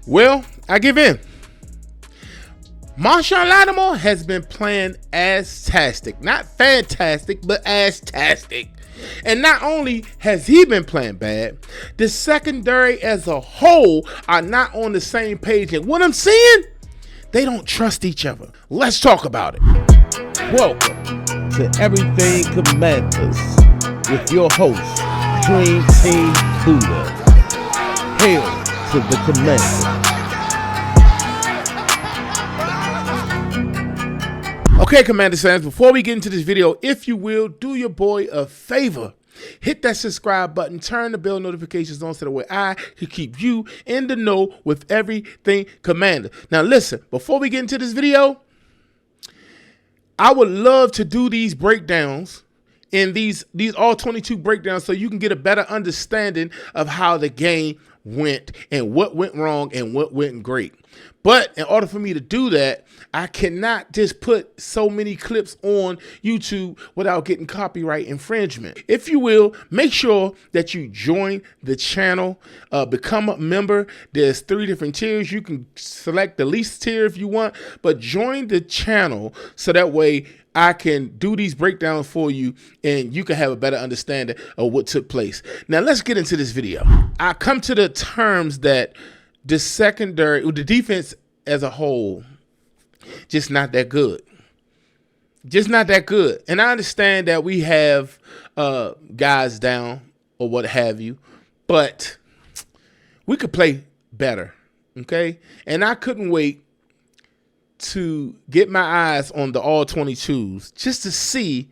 Well, I give in. Marshon Lattimore has been playing as-tastic. Not fantastic, but as-tastic. And not only has he been playing bad, the secondary as a whole are not on the same page. And what I'm seeing, they don't trust each other. Let's talk about it. Welcome to Everything Commanders with your host, Dream Team Buddha. Hail to the Commander. Okay, Commander fans, before we get into this video, if you will, do your boy a favor. Hit that subscribe button, turn the bell notifications on so that way I can keep you in the know with everything Commander. Now listen, before we get into this video, I would love to do these breakdowns in these all 22 breakdowns so you can get a better understanding of how the game went and what went wrong and what went great. But in order for me to do that, I cannot just put so many clips on YouTube without getting copyright infringement. If you will, make sure that you join the channel, become a member. There's 3 different tiers. You can select the least tier if you want, but join the channel so that way I can do these breakdowns for you and you can have a better understanding of what took place. Now let's get into this video. I come to the terms that the secondary, the defense as a whole, just not that good. Just not that good. And I understand that we have guys down or what have you, but we could play better, okay? And I couldn't wait to get my eyes on the all 22s just to see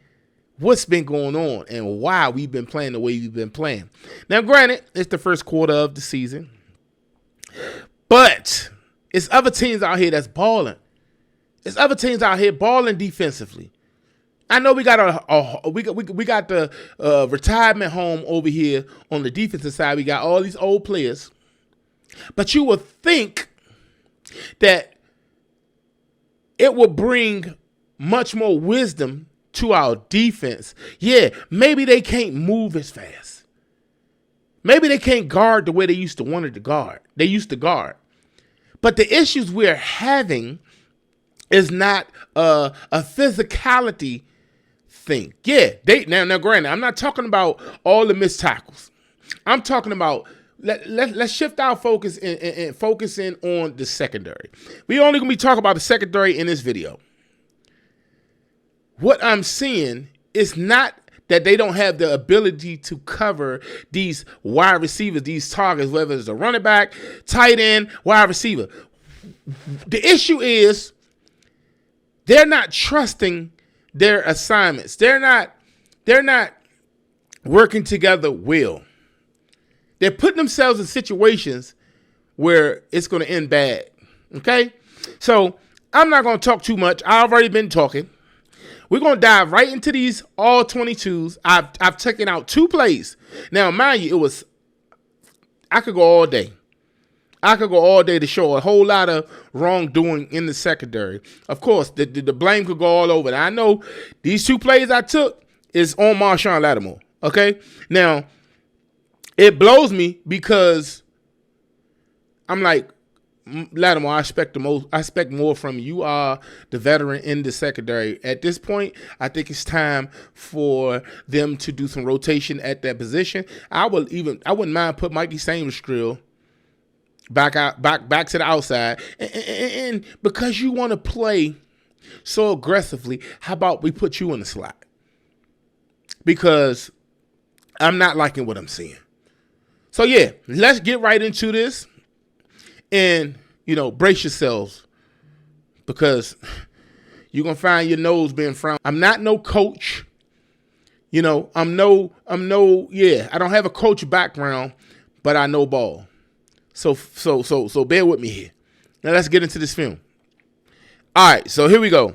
what's been going on and why we've been playing the way we've been playing. Now, granted, it's the first quarter of the season, but it's other teams out here that's balling. It's other teams out here balling defensively. I know we got the retirement home over here on the defensive side. We got all these old players, but you would think that it will bring much more wisdom to our defense. Yeah, maybe they can't move as fast. Maybe they can't guard the way they used to want to guard. They used to guard. But the issues we're having is not a physicality thing. Yeah, now granted, I'm not talking about all the missed tackles. I'm talking about let's shift our focus and focus in on the secondary. We only gonna be talking about the secondary in this video. What I'm seeing is not that they don't have the ability to cover these wide receivers, these targets, whether it's a running back, tight end, wide receiver. The issue is they're not trusting their assignments. They're not working together well. They're putting themselves in situations where it's going to end bad. Okay? So I'm not going to talk too much. I've already been talking. We're going to dive right into these all 22s. I've taken out 2 plays. Now, mind you, I could go all day. I could go all day to show a whole lot of wrongdoing in the secondary. Of course, the blame could go all over. Now, I know these 2 plays I took is on Marshon Lattimore. Okay? Now, it blows me because I'm like, Lattimore, I expect more from you. You are the veteran in the secondary. At this point, I think it's time for them to do some rotation at that position. I wouldn't mind put Mikey Sainristil back to the outside. And because you want to play so aggressively, how about we put you in the slot? Because I'm not liking what I'm seeing. So yeah, let's get right into this. And, brace yourselves because you're going to find your nose being frowned. I'm not no coach. I don't have a coach background, but I know ball. So bear with me here. Now let's get into this film. All right, so here we go.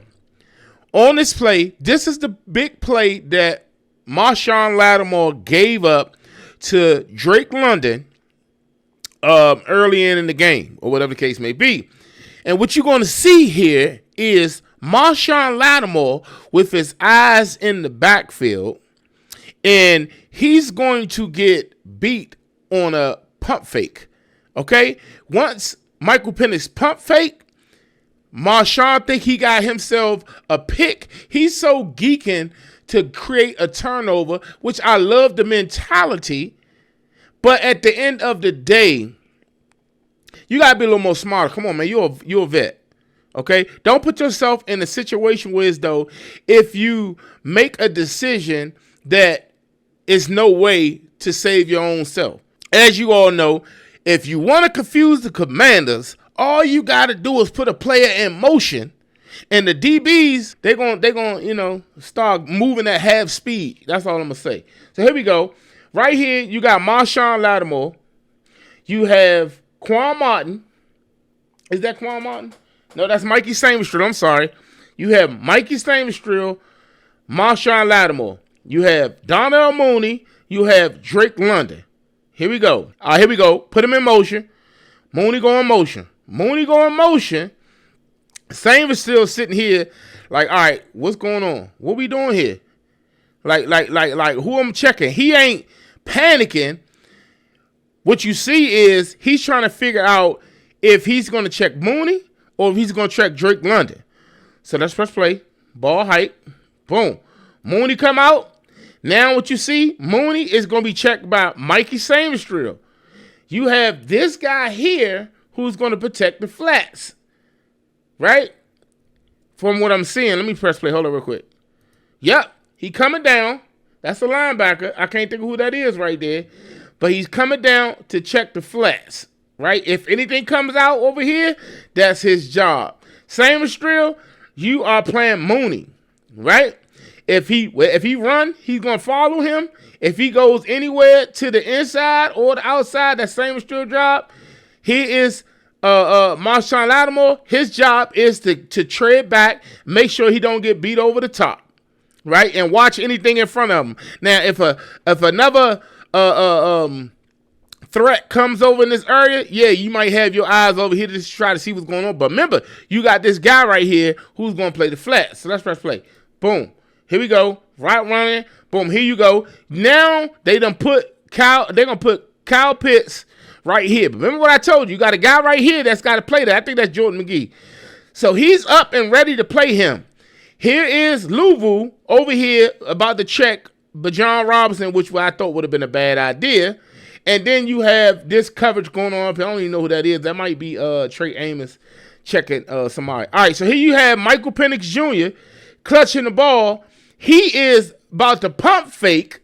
On this play, this is the big play that Marshon Lattimore gave up to Drake London early in the game, or whatever the case may be. And what you're going to see here is Marshon Lattimore with his eyes in the backfield, and he's going to get beat on a pump fake. Okay? Once Michael Penix pump fake. Marshon think he got himself a pick. He's so geeking to create a turnover, which I love the mentality. But at the end of the day, you got to be a little more smarter. Come on, man. You're a vet. Okay? Don't put yourself in a situation where as though if you make a decision that is no way to save your own self. As you all know, if you want to confuse the Commanders, all you got to do is put a player in motion, and the DBs, they're going start moving at half speed. That's all I'm going to say. So here we go. Right here, you got Marshon Lattimore. You have Quan Martin. Is that Quan Martin? No, that's Mikey Sainstrill. I'm sorry. You have Mikey Sainstrill, Marshon Lattimore. You have Donnell Mooney. You have Drake London. Here we go. All right, here we go. Put him in motion. Mooney go in motion. Sainstrill sitting here like, all right, what's going on? What we doing here? Like who I'm checking? He ain't panicking. What you see is he's trying to figure out if he's going to check Mooney or if he's going to check Drake London. So let's press play. Ball height. Boom. Mooney come out. Now what you see, Mooney is going to be checked by Mikey Sainstrill. You have this guy here who's going to protect the flats. Right? From what I'm seeing. Let me press play. Hold on real quick. Yep. He coming down. That's a linebacker. I can't think of who that is right there. But he's coming down to check the flats. Right? If anything comes out over here, that's his job. Sainstrill, you are playing Mooney. Right? If he run, he's going to follow him. If he goes anywhere to the inside or the outside, that Sainstrill job. He is Marshon Lattimore. His job is to tread back, make sure he don't get beat over the top. Right? And watch anything in front of him. Now, if another threat comes over in this area, yeah, you might have your eyes over here to try to see what's going on. But remember, you got this guy right here who's going to play the flat. So let's press play. Boom. Here we go. Right running. Boom. Here you go. Now they done put Kyle Pitts right here. But remember what I told you. You got a guy right here that's got to play that. I think that's Jordan McGee. So he's up and ready to play him. Here is Louisville over here about to check Bajon Robinson, which I thought would have been a bad idea. And then you have this coverage going on. I don't even know who that is. That might be Trey Amos checking somebody. All right, so here you have Michael Penix Jr. clutching the ball. He is about to pump fake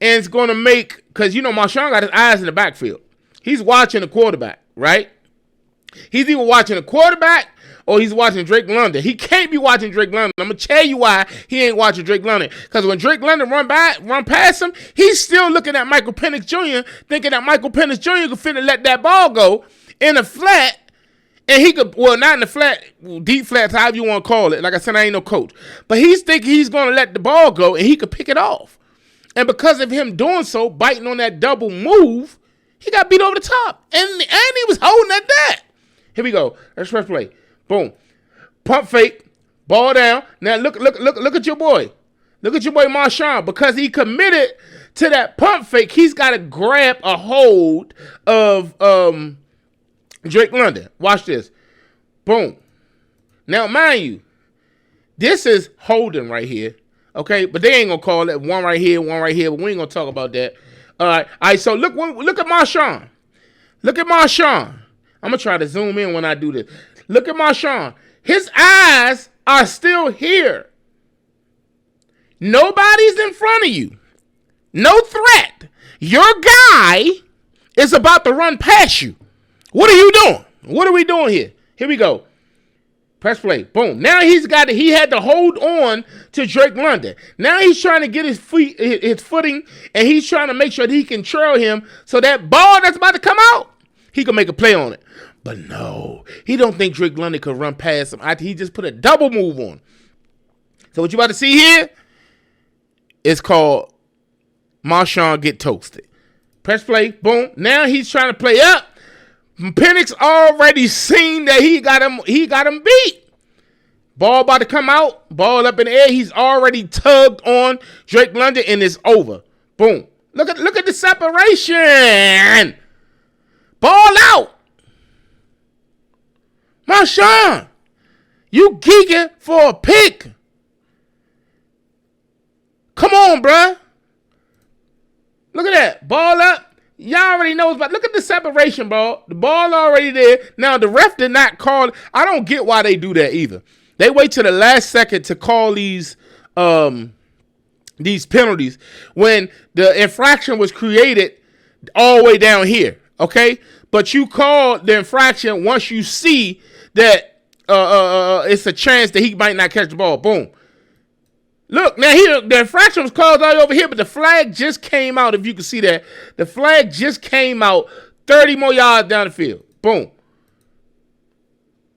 and it's going to make, because, Marshon got his eyes in the backfield. He's watching the quarterback, right? He's either watching the quarterback or he's watching Drake London. He can't be watching Drake London. I'm going to tell you why he ain't watching Drake London. Because when Drake London run past him, he's still looking at Michael Penix Jr., thinking that Michael Penix Jr. could finna let that ball go in a flat. And he could, well, not in the flat, deep flats, however you want to call it. Like I said, I ain't no coach. But he's thinking he's going to let the ball go and he could pick it off. And because of him doing so, biting on that double move, he got beat over the top. And he was holding at that. Here we go. Let's press play. Boom. Pump fake. Ball down. Now look at your boy. Look at your boy Marshon. Because he committed to that pump fake, he's got to grab a hold of Drake London. Watch this. Boom. Now, mind you, this is holding right here. Okay? But they ain't going to call it one right here, one right here. But we ain't going to talk about that. All right. So look at Marshon. Look at Marshon. I'm going to try to zoom in when I do this. Look at Marshon. His eyes are still here. Nobody's in front of you. No threat. Your guy is about to run past you. What are you doing? What are we doing here? Here we go. Press play. Boom. Now he had to hold on to Drake London. Now he's trying to get his footing, and he's trying to make sure that he can trail him so that ball that's about to come out, he can make a play on it. But no, he don't think Drake London could run past him. He just put a double move on. So what you about to see here is called Marshon get toasted. Press play. Boom. Now he's trying to play up. Penix already seen that he got him beat. Ball about to come out. Ball up in the air. He's already tugged on Drake London and it's over. Boom. Look at the separation. Ball out. Marshon, you geeking for a pick. Come on, bruh. Look at that. Ball up. Y'all already know about. Look at the separation, bro. The ball already there. Now, the ref did not call. I don't get why they do that either. They wait till the last second to call these penalties when the infraction was created all the way down here, okay? But you call the infraction once you see that it's a chance that he might not catch the ball. Boom. Look, now here, the infraction was called all over here, but the flag just came out, if you can see that. The flag just came out 30 more yards down the field. Boom.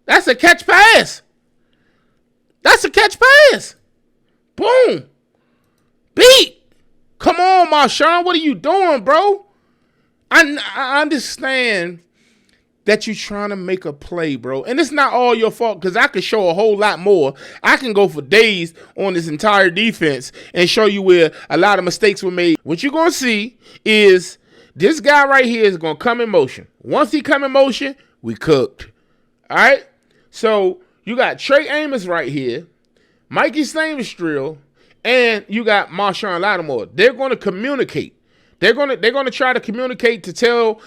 That's a catch pass. That's a catch pass. Boom. Beat. Come on, Marshon. What are you doing, bro? I understand that you're trying to make a play, bro. And it's not all your fault, because I could show a whole lot more. I can go for days on this entire defense and show you where a lot of mistakes were made. What you're going to see is this guy right here is going to come in motion. Once he come in motion, we cooked. All right? So you got Trey Amos right here, Mikey Stainstrill, and you got Marshon Lattimore. They're going to communicate. They're going to try to communicate to tell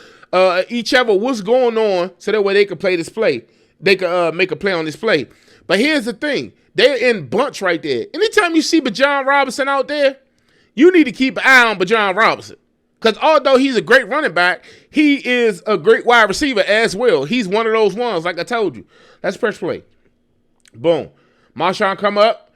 each other what's going on, so that way they can play this play. They can make a play on this play. But here's the thing. They're in bunch right there. Anytime you see Bijan Robinson out there, you need to keep an eye on Bijan Robinson. Because although he's a great running back, he is a great wide receiver as well. He's one of those ones, like I told you. Let's press play. Boom. Marshon come up.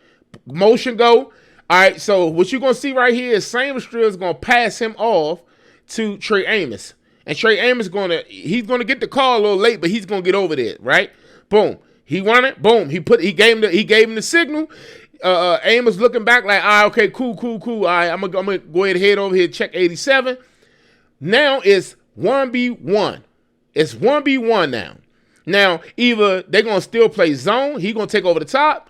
Motion go. All right, so what you're going to see right here is Stainstrill is going to pass him off to Trey Amos. And Trey Amos he's going to get the call a little late, but he's going to get over there, right? Boom. He won it. Boom. He gave him the signal. Amos looking back like, all right, okay, cool. All right, I'm gonna go ahead and head over here, check 87. Now it's 1v1. It's 1v1 now. Now, either they're going to still play zone, he's going to take over the top,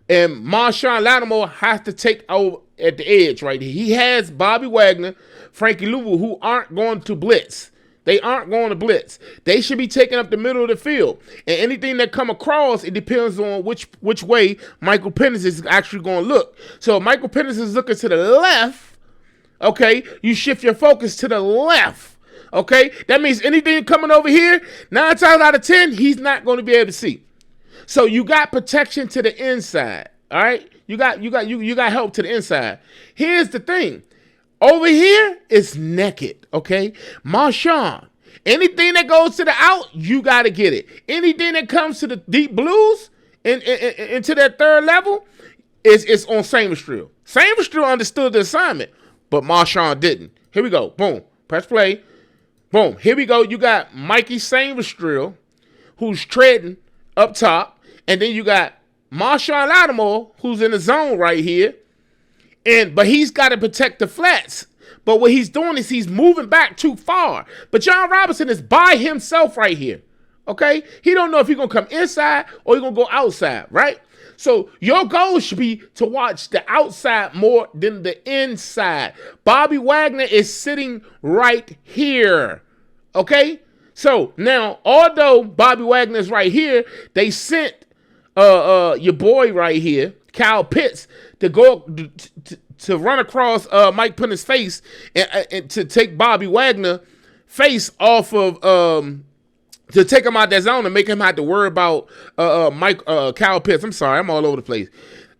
and Marshon Lattimore has to take over at the edge right here. He has Bobby Wagner, Frankie Louisville, who aren't going to blitz. They aren't going to blitz. They should be taking up the middle of the field. And anything that come across, it depends on which way Michael Penix is actually going to look. So if Michael Penix is looking to the left, okay, you shift your focus to the left. Okay? That means anything coming over here, 9 times out of 10, he's not going to be able to see. So you got protection to the inside. All right? You got help to the inside. Here's the thing. Over here, it's naked, okay? Marshon, anything that goes to the out, you got to get it. Anything that comes to the deep blues into that third level, it's on Stainstrill. Stainstrill understood the assignment, but Marshon didn't. Here we go. Boom. Press play. Boom. Here we go. You got Mikey Stainstrill, who's treading up top, and then you got Marshon Lattimore, who's in the zone right here. But he's got to protect the flats. But what he's doing is he's moving back too far. But Bijan Robinson is by himself right here. Okay? He don't know if he's going to come inside or he's going to go outside, right? So your goal should be to watch the outside more than the inside. Bobby Wagner is sitting right here. Okay? So now, although Bobby Wagner is right here, they sent your boy right here, Kyle Pitts, to go to run across Mike Penix's face and to take Bobby Wagner face off of to take him out that zone and make him have to worry about Kyle Pitts. I'm sorry, I'm all over the place.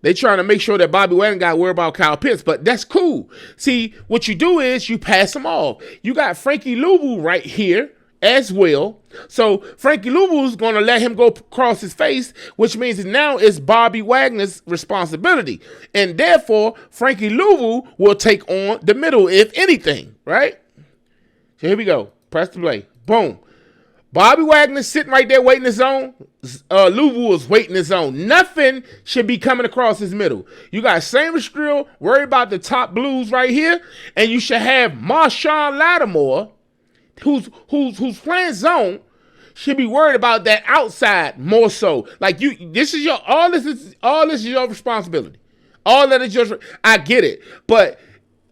They trying to make sure that Bobby Wagner got to worry about Kyle Pitts, but that's cool. See, what you do is you pass him off. You got Frankie Louisville right here as well. So Frankie Louisville's going to let him go across his face, which means now it's Bobby Wagner's responsibility. And therefore, Frankie Louisville will take on the middle, if anything, right? So here we go. Press the play. Boom. Bobby Wagner's sitting right there waiting his zone. Louisville is waiting his zone. Nothing should be coming across his middle. You got Stainstrill worry about the top blues right here, and you should have Marshon Lattimore, who's playing zone, should be worried about that outside more so. Like all this is your responsibility. All that is your. I get it, but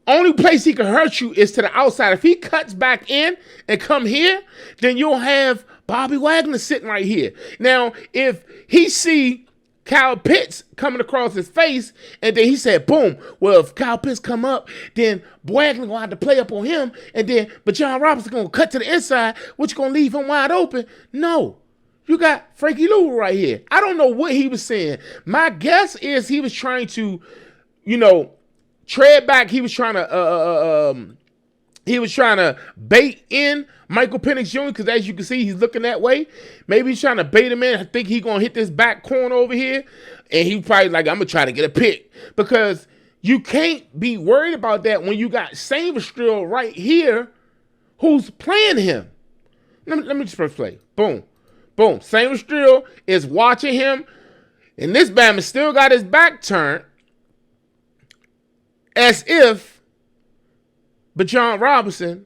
only place he can hurt you is to the outside. If he cuts back in and come here, then you'll have Bobby Wagner's sitting right here. Now, if he see Kyle Pitts coming across his face, and then he said, boom, well, if Kyle Pitts come up, then Wagner going to have to play up on him, but John Robinson going to cut to the inside, which going to leave him wide open. No. You got Frankie Louis right here. I don't know what he was saying. My guess is he was trying to, tread back. He was trying to bait in Michael Penix Jr. because as you can see, he's looking that way. Maybe he's trying to bait him in. I think he's going to hit this back corner over here. And he probably like, I'm going to try to get a pick. Because you can't be worried about that when you got Sainristil right here who's playing him. Let me just first play. Boom. Boom. Sainristil is watching him. And this Bama still got his back turned. As if John Robinson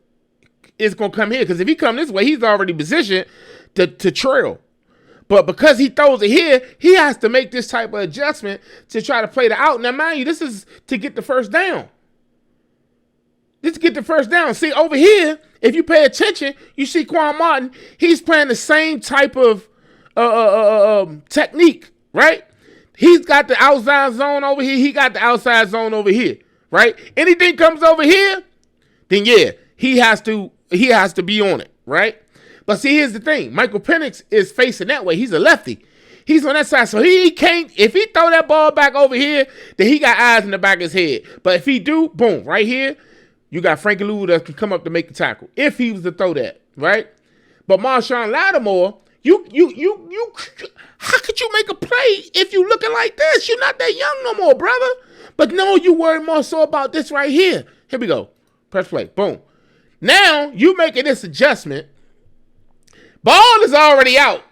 is going to come here. Because if he come this way, he's already positioned to trail. But because he throws it here, he has to make this type of adjustment to try to play the out. Now, mind you, this is to get the first down. See, over here, if you pay attention, you see Quan Martin. He's playing the same type of technique, right? He's got the outside zone over here. He got the outside zone over here, right? Anything comes over here, then yeah, he has to be on it, right? But see, here's the thing. Michael Penix is facing that way. He's a lefty. He's on that side, so he can't. If he throw that ball back over here, then he got eyes in the back of his head. But if he do, boom, right here, you got Frankie Louis that can come up to make the tackle. If he was to throw that, right? But Marshon Lattimore, how could you make a play if you looking like this? You're not that young no more, brother. But no, you worry more so about this right here. Here we go. Press play. Boom. Now, you making this adjustment. Ball is already out.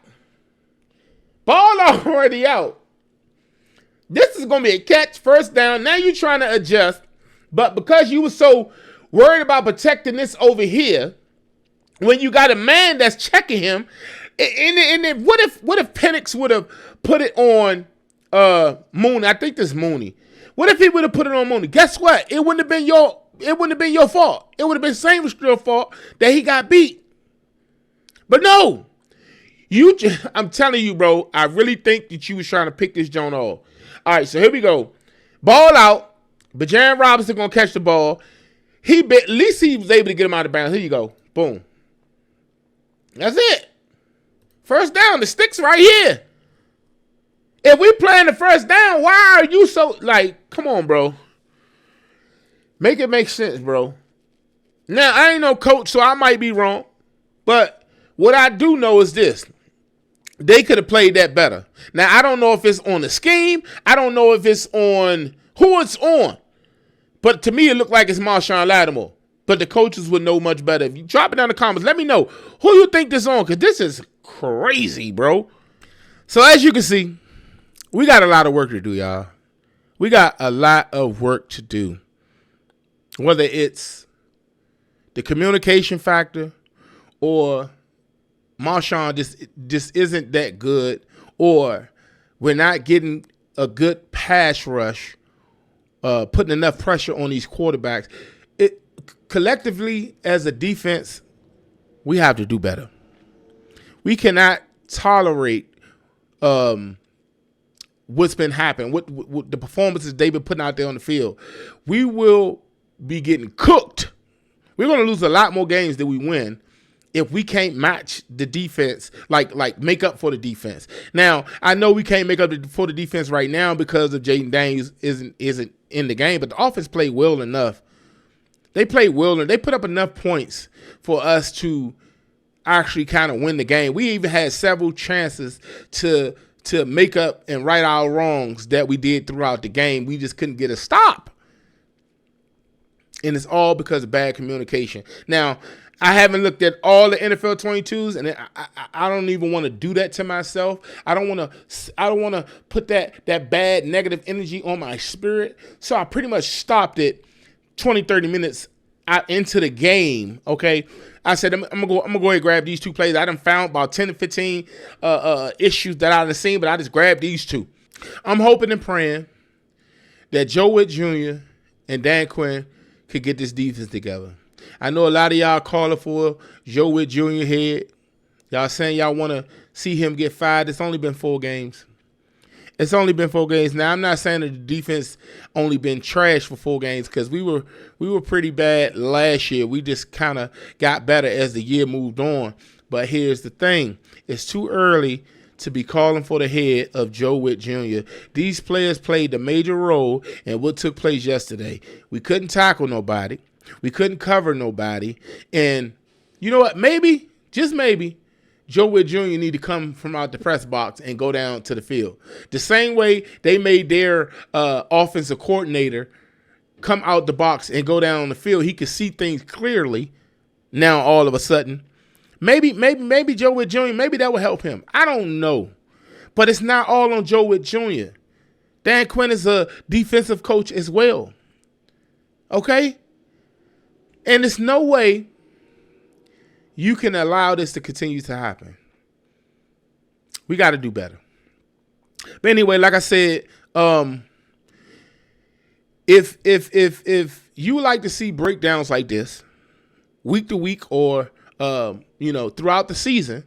This is going to be a catch, first down. Now you're trying to adjust. But because you were so worried about protecting this over here, when you got a man that's checking him, and what if Penix would have put it on Mooney? I think this is Mooney. What if he would have put it on Mooney? Guess what? It wouldn't have been your fault. It would have been Sainristil's fault that he got beat. But no, I'm telling you, bro, I really think that you was trying to pick this joint off. All right, so here we go. Ball out, but Jan Robinson going to catch the ball. At least he was able to get him out of bounds. Here you go. Boom. That's it. First down. The stick's right here. If we playing the first down, why are you so, come on, bro. Make it make sense, bro. Now, I ain't no coach, so I might be wrong. But what I do know is this. They could have played that better. Now, I don't know if it's on the scheme. I don't know if it's on who it's on. But to me, it looked like it's Marshon Lattimore. But the coaches would know much better. If you drop it down in the comments, let me know who you think this on, because this is crazy, bro. So as you can see, we got a lot of work to do, y'all. We got a lot of work to do. Whether it's the communication factor or Marshon just isn't that good, or we're not getting a good pass rush, putting enough pressure on these quarterbacks. Collectively, as a defense, we have to do better. We cannot tolerate what's been happening, what the performances they've been putting out there on the field. We will be getting cooked. We're going to lose a lot more games than we win if we can't match the defense, like make up for the defense. Now, I know we can't make up for the defense right now because of Jaden Daniels isn't in the game, but the offense played well enough. They played well, and they put up enough points for us to actually kind of win the game. We even had several chances to make up and right our wrongs that we did throughout the game. We just couldn't get a stop. And it's all because of bad communication. Now, I haven't looked at all the NFL 22s, and I don't even want to do that to myself. I don't want to put that bad negative energy on my spirit. So I pretty much stopped it 20, 30 minutes out into the game, okay? I said, I'm gonna go ahead and grab these two plays. I done found about 10 to 15 issues that I done seen, but I just grabbed these two. I'm hoping and praying that Joe Witt Jr. and Dan Quinn could get this defense together. I know a lot of y'all calling for Joe Witt Jr. head. Y'all saying y'all want to see him get fired. It's only been 4 games. It's only been 4 games. Now, I'm not saying that the defense only been trash for 4 games because we were pretty bad last year. We just kind of got better as the year moved on. But here's the thing. It's too early to be calling for the head of Joe Witt Jr. These players played a major role in what took place yesterday. We couldn't tackle nobody. We couldn't cover nobody. And you know what? Maybe, just maybe, Joe Witt Jr. need to come from out the press box and go down to the field. The same way they made their offensive coordinator come out the box and go down on the field. He could see things clearly now all of a sudden. Maybe Joe Witt Jr., maybe that will help him. I don't know. But it's not all on Joe Witt Jr. Dan Quinn is a defensive coach as well. Okay? And there's no way you can allow this to continue to happen. We got to do better. But anyway, like I said, if you would like to see breakdowns like this week to week or throughout the season,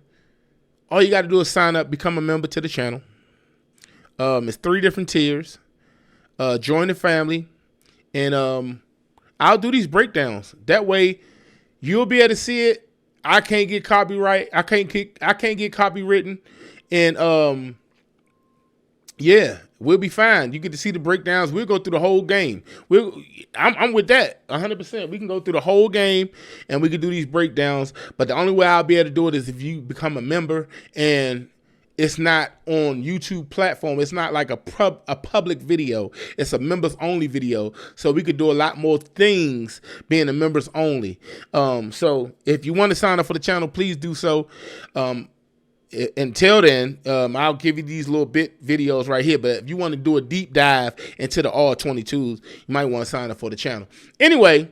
all you got to do is sign up, become a member to the channel. It's 3 different tiers. Join the family, and I'll do these breakdowns. That way, you'll be able to see it. I can't get copyright. I can't get copywritten, and yeah, we'll be fine. You get to see the breakdowns. We'll go through the whole game. I'm with that 100%. We can go through the whole game, and we can do these breakdowns. But the only way I'll be able to do it is if you become a member, and it's not on YouTube platform. It's not like a public video. It's a members only video. So we could do a lot more things being a members only. So if you want to sign up for the channel, please do so. Until then, I'll give you these little bit videos right here. But if you want to do a deep dive into the all 22s, you might want to sign up for the channel. Anyway,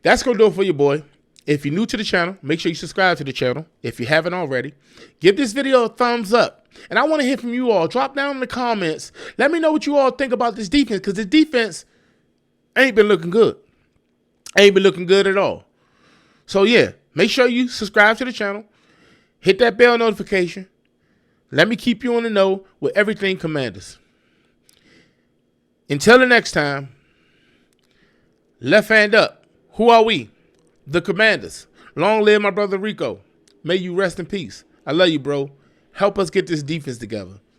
that's going to do it for your boy. If you're new to the channel, make sure you subscribe to the channel. If you haven't already, give this video a thumbs up. And I want to hear from you all. Drop down in the comments. Let me know what you all think about this defense, because this defense ain't been looking good. Ain't been looking good at all. So, yeah, make sure you subscribe to the channel. Hit that bell notification. Let me keep you on the know with everything Commanders. Until the next time, left hand up. Who are we? The Commanders. Long live my brother Rico. May you rest in peace. I love you, bro. Help us get this defense together.